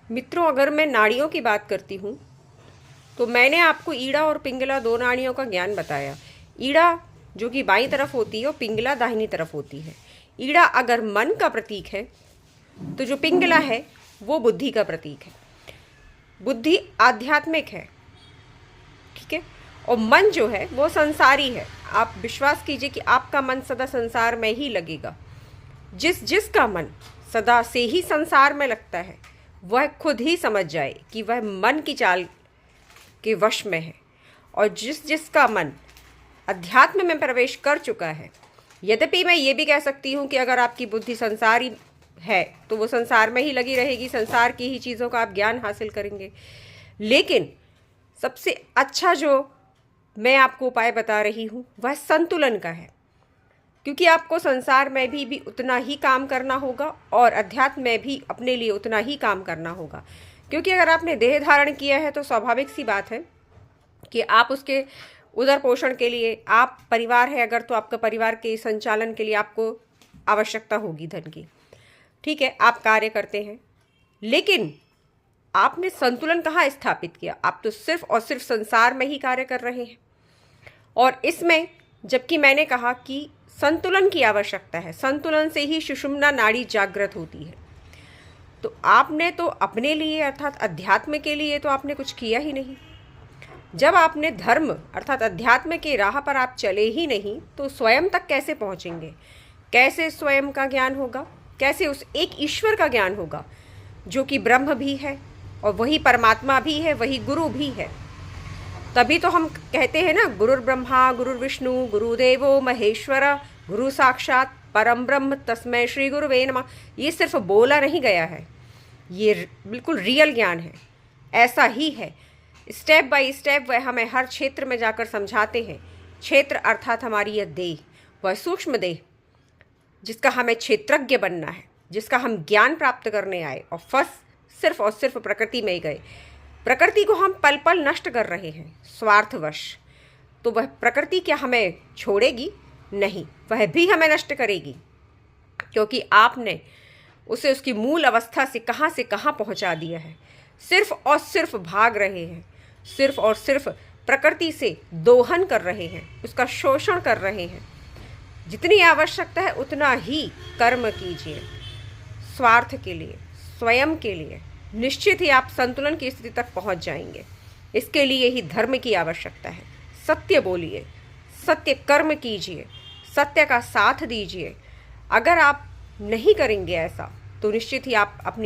मित्रों, अगर मैं नाड़ियों की बात करती हूँ तो मैंने आपको ईड़ा और पिंगला दो नाड़ियों का ज्ञान बताया। ईड़ा जो कि बाईं तरफ होती है और पिंगला दाहिनी तरफ होती है। ईड़ा अगर मन का प्रतीक है तो जो पिंगला है वो बुद्धि का प्रतीक है। बुद्धि आध्यात्मिक है, ठीक है, और मन जो है वो संसारी है। आप विश्वास कीजिए कि आपका मन सदा संसार में ही लगेगा। जिसका मन सदा से ही संसार में लगता है वह खुद ही समझ जाए कि वह मन की चाल के वश में है। और जिसका मन अध्यात्म में प्रवेश कर चुका है, यद्यपि मैं ये भी कह सकती हूँ कि अगर आपकी बुद्धि संसारी है तो वो संसार में ही लगी रहेगी, संसार की ही चीज़ों का आप ज्ञान हासिल करेंगे। लेकिन सबसे अच्छा जो मैं आपको उपाय बता रही हूँ वह संतुलन का है, क्योंकि आपको संसार में भी उतना ही काम करना होगा और अध्यात्म में भी अपने लिए उतना ही काम करना होगा। क्योंकि अगर आपने देह धारण किया है तो स्वाभाविक सी बात है कि आप उसके उदर पोषण के लिए, आप परिवार है अगर तो आपका परिवार के संचालन के लिए आपको आवश्यकता होगी धन की, ठीक है, आप कार्य करते हैं। लेकिन आपने संतुलन कहाँ स्थापित किया? आप तो सिर्फ और सिर्फ संसार में ही कार्य कर रहे हैं। और इसमें जबकि मैंने कहा कि संतुलन की आवश्यकता है, संतुलन से ही सुषुम्ना नाड़ी जागृत होती है, तो आपने तो अपने लिए अर्थात अध्यात्म के लिए तो आपने कुछ किया ही नहीं। जब आपने धर्म अर्थात अध्यात्म की राह पर आप चले ही नहीं तो स्वयं तक कैसे पहुंचेंगे? कैसे स्वयं का ज्ञान होगा? कैसे उस एक ईश्वर का ज्ञान होगा जो कि ब्रह्म भी है और वही परमात्मा भी है, वही गुरु भी है? तभी तो हम कहते हैं ना, गुरुर् ब्रह्मा गुरुर्विष्णु गुरुदेवो महेश्वर गुरु साक्षात परम ब्रह्म तस्मै श्री गुरुवे नमः। ये सिर्फ बोला नहीं गया है, ये बिल्कुल रियल ज्ञान है। ऐसा ही है, स्टेप बाय स्टेप वह हमें हर क्षेत्र में जाकर समझाते हैं। क्षेत्र अर्थात हमारी यह देह, वह सूक्ष्म देह जिसका हमें क्षेत्रज्ञ बनना है, जिसका हम ज्ञान प्राप्त करने आए और सिर्फ और सिर्फ प्रकृति में गए। प्रकृति को हम पल पल नष्ट कर रहे हैं स्वार्थवश, तो वह प्रकृति क्या हमें छोड़ेगी? नहीं, वह भी हमें नष्ट करेगी, क्योंकि आपने उसे उसकी मूल अवस्था से कहाँ पहुंचा दिया है। सिर्फ और सिर्फ भाग रहे हैं, सिर्फ और सिर्फ प्रकृति से दोहन कर रहे हैं, उसका शोषण कर रहे हैं। जितनी आवश्यकता है उतना ही कर्म कीजिए स्वार्थ के लिए, स्वयं के लिए। निश्चित ही आप संतुलन की स्थिति तक पहुंच जाएंगे। इसके लिए ही धर्म की आवश्यकता है। सत्य बोलिए, सत्य कर्म कीजिए, सत्य का साथ दीजिए। अगर आप नहीं करेंगे ऐसा तो निश्चित ही आप अपनी